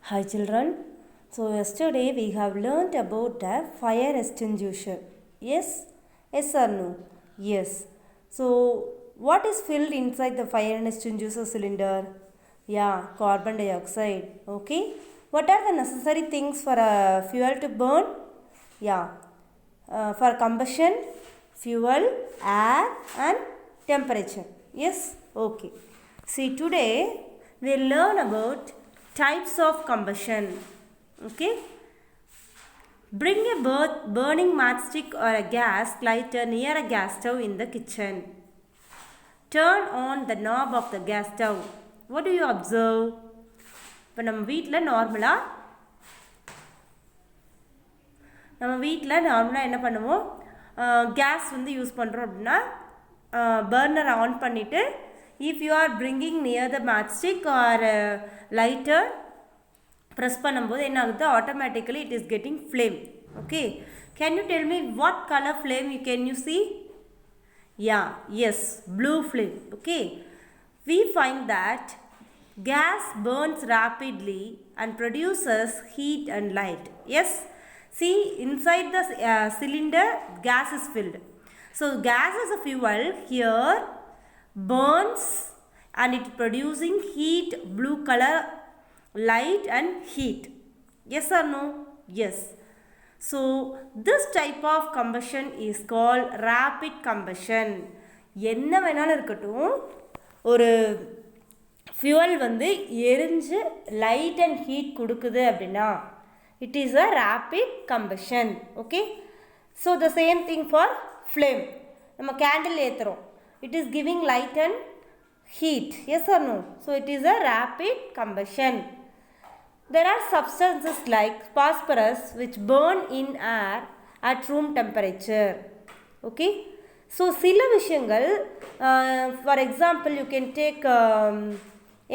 Hi children. So yesterday we have learnt about a fire extinguisher. Yes? Yes or no? Yes. So what is filled inside the fire extinguisher cylinder? Yeah, carbon dioxide. Okay. What are the necessary things for a fuel to burn? Yeah. For combustion, fuel, air and temperature. Yes? Okay. See, today we'll learn about types of combustion. Okay? Bring a burning matchstick or a gas lighter near a gas stove in the kitchen. Turn on the knob of the gas stove. What do you observe? இப்போ நம்ம வீட்டில் நார்மலாக என்ன பண்ணுவோம், case வந்து use பண்ணுறோம் அப்படின்னா burner on பண்ணிவிட்டு if you are bringing near the matchstick or lighter press பண்ணும்போது என்ன ஆகுது, automatically it is getting flame. Okay, can you tell me what colour flame can you see? Yeah, yes, blue flame. Okay, we find that gas burns rapidly and produces heat and light. Yes, see, inside the cylinder gas is filled. So gas is a fuel here, burns and it producing heat, blue color, light and heat. Yes or no? Yes. So this type of combustion is called rapid combustion. என்ன வேணாலும் இருக்கட்டும், ஒரு fuel வந்து எரிஞ்சு light and heat கொடுக்குது அப்படின்னா it is a rapid combustion. Okay, so the same thing for flame. நம்ம candle ஏற்றுறோம், it is giving light and heat. Yes or no? So it is a rapid combustion. There are substances like phosphorus which burn in air at room temperature. Okay, so சில விஷயங்கள், for example you can take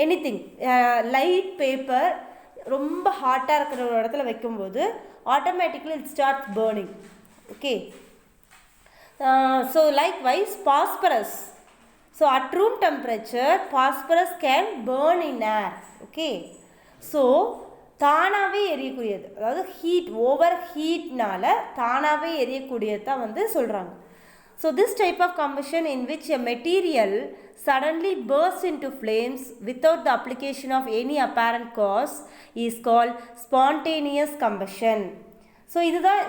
anything, light paper ரொம்ப ஹாட்டாக இருக்கிற ஒரு இடத்துல வைக்கும்போது automatically it starts burning. Okay, so likewise phosphorus, so at room temperature phosphorus can burn in air. Okay, so தானாகவே எரியக்கூடியது, அதாவது ஹீட் ஓவர் ஹீட்னால தானாகவே எரியக்கூடியது தான் வந்து சொல்கிறாங்க. So this type of combustion in which a material suddenly bursts into flames without the application of any apparent cause is called spontaneous combustion. So இதுதான்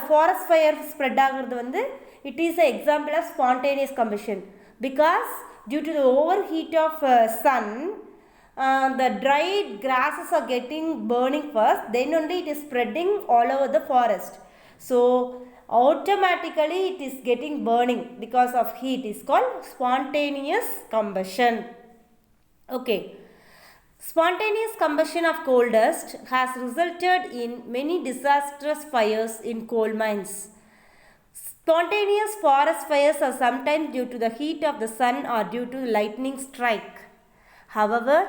forest fire spread ஆகிறது வந்து it is a example of spontaneous combustion because due to the overheat of sun, the dried grasses are getting burning first, then only it is spreading all over the forest. So automatically it is getting burning because of heat. Is called spontaneous combustion. Okay, spontaneous combustion of coal dust has resulted in many disastrous fires in coal mines. Spontaneous forest fires are sometimes due to the heat of the sun or due to lightning strike. However,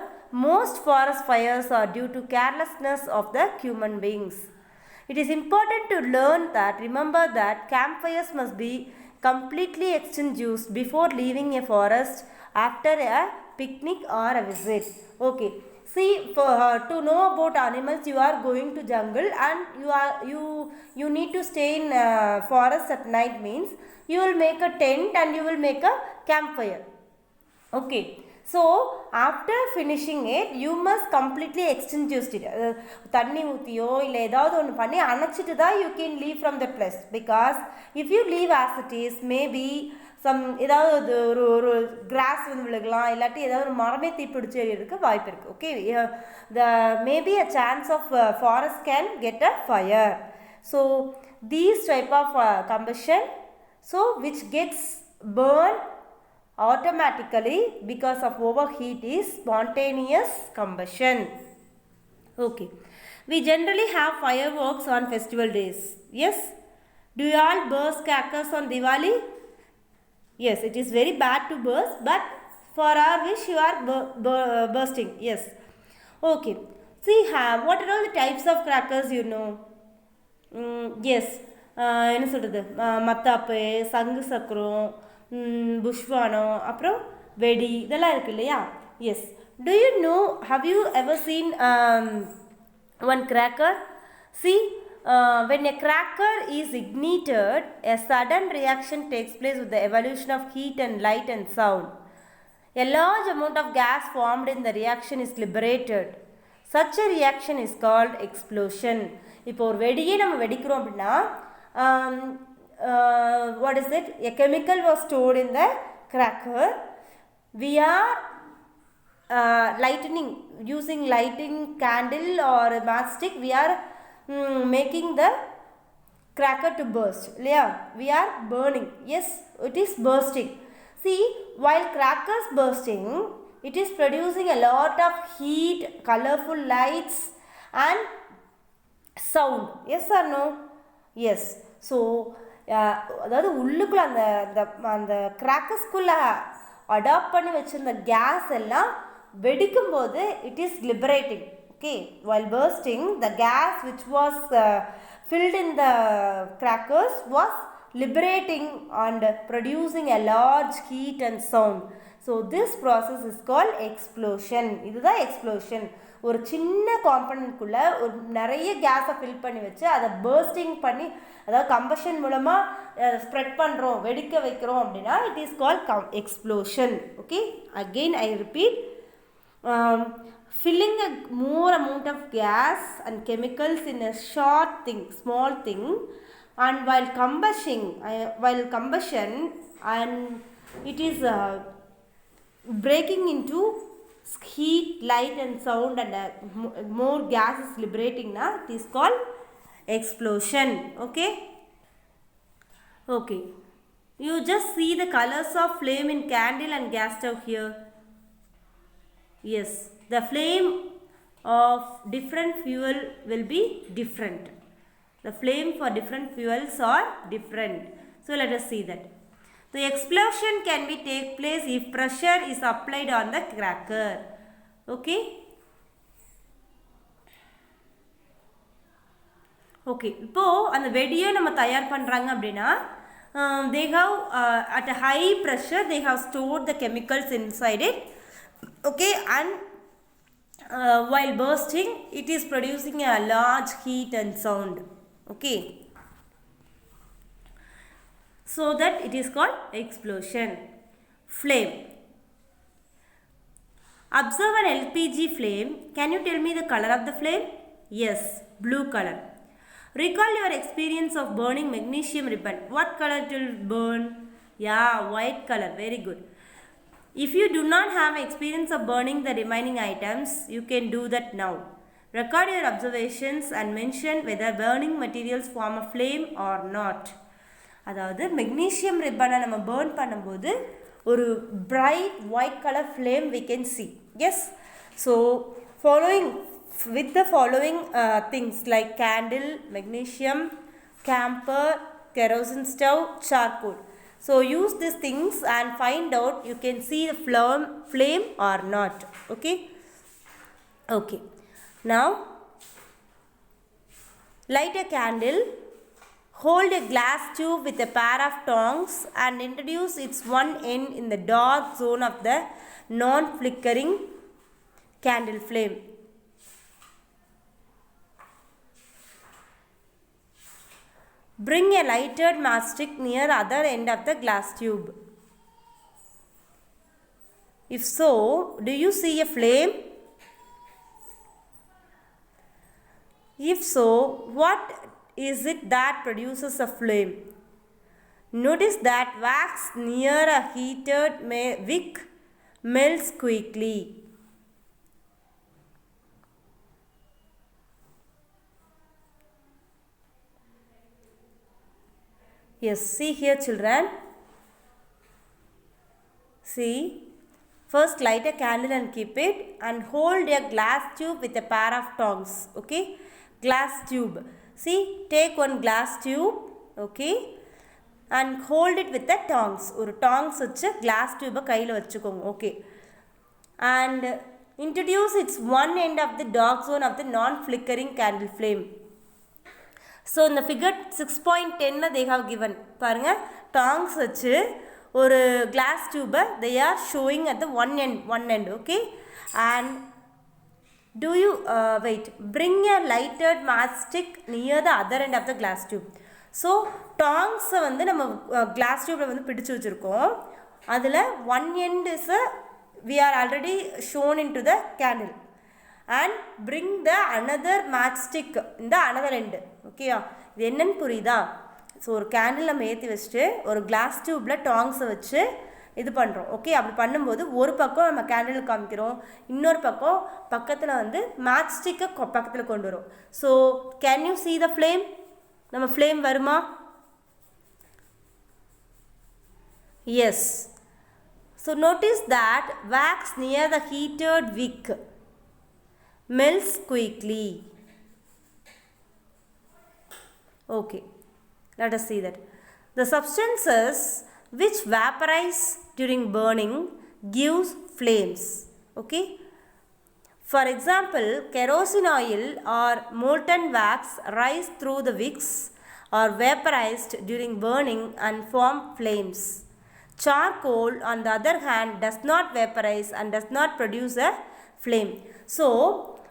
most forest fires are due to carelessness of the human beings. It is important to remember that campfires must be completely extinguished before leaving a forest after a picnic or a visit. Okay, see, to know about animals, you are going to jungle and you need to stay in forest at night, means you will make a tent and you will make a campfire. Okay, so after finishing it you must completely extinguish it. தண்ணி ஊற்றியோ இல்லை ஏதாவது ஒன்று பண்ணி அணைச்சிட்டு தான் you can leave from the place, because if you leave as it is, maybe ஏதாவது ஒரு cross வந்து விழுகலாம், இல்லாட்டி ஏதாவது ஒரு மரமே தீப்பிடிச்சு எரியறதுக்கு வாய்ப்பு இருக்குது. Okay, maybe a chance of forest can get a fire. So these type of combustion, so which gets burned automatically because of overheat is spontaneous combustion. Okay, we generally have fireworks on festival days. Yes, do you all burst crackers on Diwali? Yes, it is very bad to burst, but for our wish you are bursting. Yes. Okay, see, what are all the types of crackers you know? Yes, என்ன சொல்கிறது, மத்தாப்பு, சங்கு சக்கரம், புஷ்வானம், அப்புறம் வெடி, இதெல்லாம் இருக்கு இல்லையா? Yes, do you know, have you ever seen one cracker. See, when a cracker is ignited, a sudden reaction takes place with the evolution of heat and light and sound. A large amount of gas formed in the reaction is liberated. Such a reaction is called explosion. இப்போ ஒரு வெடியை நம்ம வெடிக்கிறோம் அப்படின்னா what is it? A chemical was stored in the cracker. We are lightening, using lighting candle or a matchstick, we are making the cracker to burst. Yeah, we are burning. Yes, it is bursting. See, while crackers bursting, it is producing a lot of heat, colorful lights and sound. Yes or no? Yes. So அதாவது உள்ளுக்குள்ள அந்த கிராக்கர்ஸ்குள்ள adapt பண்ணி வச்சிருந்த case எல்லாம் வெடிக்கும் போது it is liberating. Okay, while bursting, the gas which was filled in the crackers was liberating and producing a large heat and sound. So this process is called explosion. இதுதான் explosion. ஒரு சின்ன காம்பனன்ட்குள்ள ஒரு நிறைய கேஸை fill பண்ணி வச்சு அதை bursting பண்ணி, அதாவது கம்பஷன் மூலமாக ஸ்ப்ரெட் பண்ணுறோம், வெடிக்க வைக்கிறோம் அப்படின்னா it is called explosion. Okay, again I repeat, filling a more amount of gas and chemicals in a short thing, small thing, and while combustion and it is breaking into heat, light and sound and more gas is liberating, na, it is called explosion. Okay, okay, you just see the colors of flame in candle and gas stove here. Yes, the flame of different fuel will be different. The flame for different fuels are different. So let us see that. The explosion can be take place if pressure is applied on the cracker. Okay. Okay. இப்போ அந்த வெடியை நம்ம தயார் பண்றாங்க அப்படின்னா they have at a high pressure they have stored the chemicals inside it. Okay, and while bursting it is producing a large heat and sound. Okay, so that it is called explosion. Flame. Observe an LPG flame. Can you tell me the color of the flame? Yes, blue color. Recall your experience of burning magnesium ribbon. What color it will burn? Yeah, white color. Very good. If you do not have experience of burning the remaining items, you can do that now. Record your observations and mention whether burning materials form a flame or not. அதாவது magnesium ரிப்பனை நம்ம burn பண்ணும்போது ஒரு bright white colour flame we can see. Yes, so with the following things like candle, magnesium, camphor, kerosene stove, charcoal. So use these things and find out you can see the flame or not. Okay, okay, now light a candle. Hold a glass tube with a pair of tongs and introduce its one end in the dark zone of the non-flickering candle flame. Bring a lighted matchstick near other end of the glass tube. If so, do you see a flame? If so, what is it that produces a flame? Notice that wax near a heated wick melts quickly. Yes, see here children. See, first light a candle and keep it and hold a glass tube with a pair of tongs. Okay, glass tube. See, take one glass tube, okay, and hold it with the tongs. ஒரு tongs வச்சு glass tube கையில் வச்சுக்கோங்க. Okay, and introduce its one end of the dark zone of the non-flickering candle flame. So in the figure 6.10 they have given, பாருங்க, tongs வச்சு ஒரு glass tube they are showing at the one end. Okay, and do you wait, bring a lighted matchstick near the other end of the glass tube. So டாங்ஸை வந்து நம்ம class டியூப்பில் வந்து பிடிச்சு வச்சுருக்கோம். அதில் one end is we are already shown into the candle and bring the another matchstick in the another end. ஓகேயா, இது என்னன்னு புரியுதா? ஸோ ஒரு கேண்டில் நம்ம ஏற்றி வச்சுட்டு ஒரு கிளாஸ் டியூப்பில் டாங்ஸை வச்சு இது பண்ணுறோம். ஓகே, அப்படி பண்ணும்போது ஒரு பக்கம் நம்ம கேண்டில் காமிக்கிறோம், இன்னொரு பக்கம் பக்கத்தில் வந்து மேட்ச் ஸ்டிக்கை பக்கத்தில் கொண்டு வரும். So can you see the flame? நம்ம ஃப்ளேம் வருமா? Yes. So notice that wax near the heated wick melts quickly. Okay, let us see that. The substances which vaporize during burning gives flames. Okay, for example, kerosene oil or molten wax rise through the wicks or vaporized during burning and form flames. Charcoal on the other hand does not vaporize and does not produce a flame. So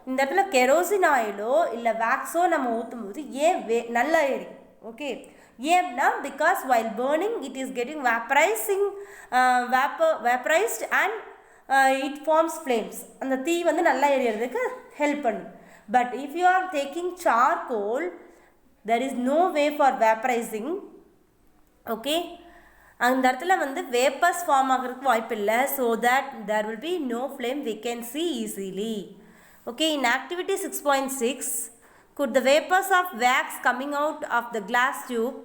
இந்த இடத்துல kerosene ஆயிலோ இல்லை வேக்ஸோ நம்ம ஊற்றும் போது ஏன் நல்லா எரியும்? Okay, ஏன்னா because while burning it is getting vaporized and it forms flames. அந்த தீ வந்து நல்லா எரியறதுக்கு ஹெல்ப் பண்ணும். But if you are taking charcoal there is no way for vaporizing. Okay, அந்த இடத்துல வந்து வேப்பர்ஸ் ஃபார்ம் ஆகிறதுக்கு வாய்ப்பு இல்லை. So that there will be no flame we can see easily. Okay, in activity 6.6, could the vapors of wax coming out of the glass tube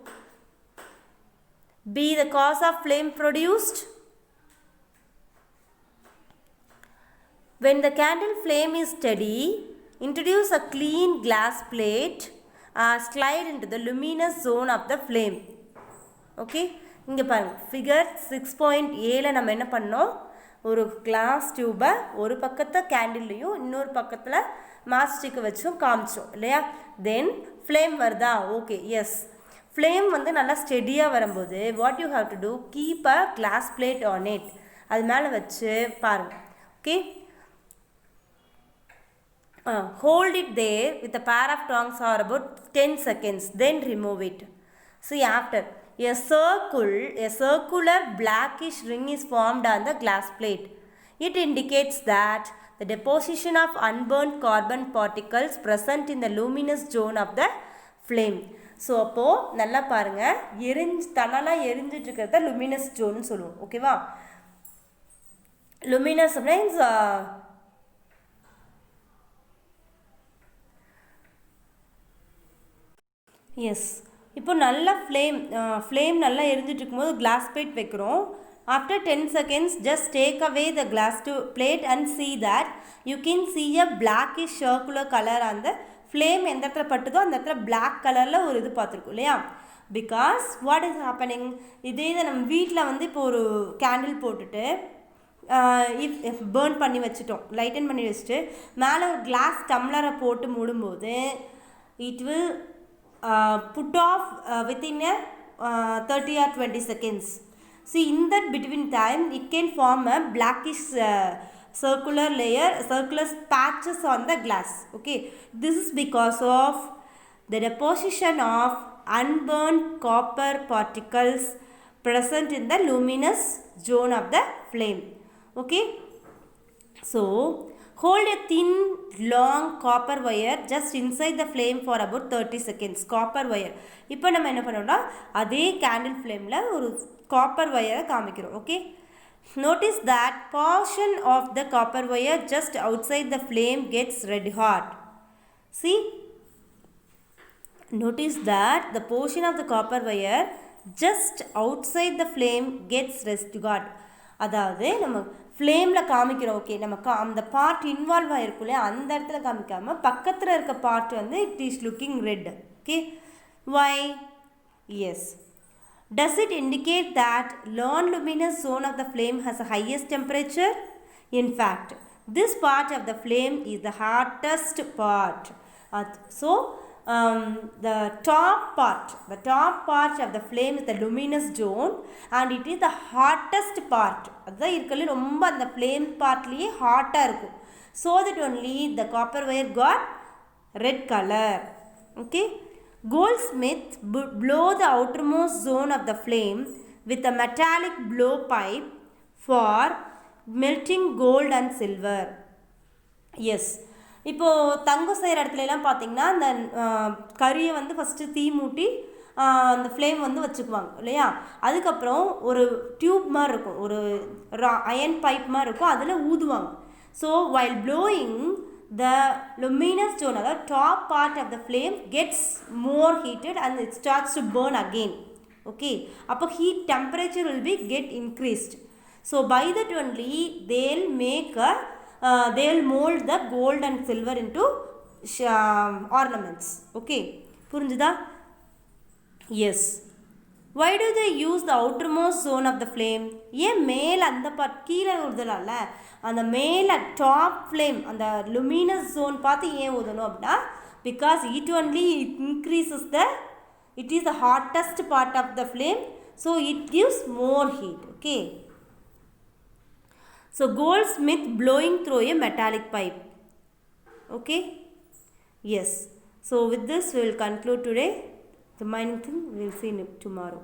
be the cause of flame produced? When the candle flame is steady, introduce a clean glass plate slide into the luminous zone of the flame. Okay, இங்கே பாருங்க figure 6.7 நம்ம என்ன பண்ணோம், ஒரு class டியூபை ஒரு பக்கத்தை கேண்டில்லையும் இன்னொரு பக்கத்தில் மாஸ்டிக்கு வச்சும் காமிச்சோம் இல்லையா? தென் ஃப்ளேம் வருதா? Okay, yes. ஃப்ளேம் வந்து நல்லா ஸ்டெடியாக வரும்போது what you have to do, keep a glass plate on it. அது மேலே வச்சு பாருங்கள். Okay, hold it there with a pair of tongs for about 10 seconds, then remove it. See, after a circular blackish ring is formed on the glass plate. It indicates that the deposition of unburned carbon particles present in the luminous zone of the flame. So அப்போது நல்லா பாருங்கள், தனலாக எரிஞ்சிட்டு இருக்கிறத luminous zone சொல்லுவோம். ஓகேவா? luminous means yes. இப்போ நல்லா flame நல்லா எரிஞ்சிட்டு இருக்கும்போது கிளாஸ் பிளேட் வைக்கிறோம். After 10 seconds just take away the glass plate and see that you can see a blackish circular color on the flame. எந்த இடத்துல பட்டுதோ அந்த இடத்துல black கலரில் ஒரு இது பார்த்துருக்கோம் இல்லையா? பிகாஸ் வாட் இஸ் ஹேப்பனிங், இதே இதை நம்ம வீட்டில் வந்து இப்போ ஒரு கேண்டில் போட்டுட்டு பேர்ன் பண்ணி வச்சுட்டோம், லைட்டன் பண்ணி வச்சுட்டு மேலே ஒரு கிளாஸ் டம்ளரை போட்டு மூடும்போது it will put off within a 30 or 20 seconds. See, in that between time it can form a blackish circular layer, circular patches on the glass. Okay, this is because of the deposition of unburned copper particles present in the luminous zone of the flame. Okay, so hold a thin long copper wire just inside the flame for about 30 seconds. Copper wire. இப்போ நம்ம என்ன பண்ணோம்னா அதே candle ஃப்ளேமில் ஒரு copper வயரை காமிக்கிறோம். Okay, notice that portion of the copper wire just outside the flame gets red hot. See, notice that the portion of the copper wire just outside the flame gets red hot. அதாவது நம்ம ஃப்ளேமில் காமிக்கிறோம். Okay, நம்ம அந்த part involve ஆகிருக்கும் இல்லையா, அந்த இடத்துல காமிக்காமல் பக்கத்தில் இருக்க பார்ட் வந்து it is looking red. Okay, why? Yes. Does it indicate that non-luminous zone of the flame has a highest temperature? In fact, this part of the flame is the hottest part. So the top part of the flame is the luminous zone and it is the hottest part. அதுதான் இருக்கல ரொம்ப அந்த flame partலயே ஹாட்டா இருக்கும். So that only the copper wire got red color. Okay. Goldsmith blow the outermost zone of the flame with a metallic blowpipe for melting gold and silver. Yes. இப்போது தங்கம் செய்கிற இடத்துலலாம் பார்த்திங்கன்னா அந்த கறியை வந்து ஃபஸ்ட்டு தீ மூட்டி அந்த ஃப்ளேம் வந்து வச்சுக்குவாங்க இல்லையா. அதுக்கப்புறம் ஒரு டியூப் மாதிரி இருக்கும், ஒரு அயன் பைப் மாதிரி இருக்கும், அதில் ஊதுவாங்க. So while blowing the luminous zone, அதாவது top part of the flame gets more heated and it starts to burn again. Okay, அப்போ heat temperature will be get increased. So by that only they'll make they will mold the gold and silver into ornaments. Okay, புரிஞ்சுதா? Yes. Why do they use the outermost zone of the flame? ஏன் மேல் அந்த part கீழே ஊதுலாம்ல, அந்த மேலே top flame அந்த luminous zone பார்த்து ஏன் ஊதணும் அப்படின்னா, because it only increases it is the hottest part of the flame, so it gives more heat. Okay. So goldsmith blowing through a metallic pipe. Okay. Yes. So with this we will conclude today. The remaining thing we will see tomorrow.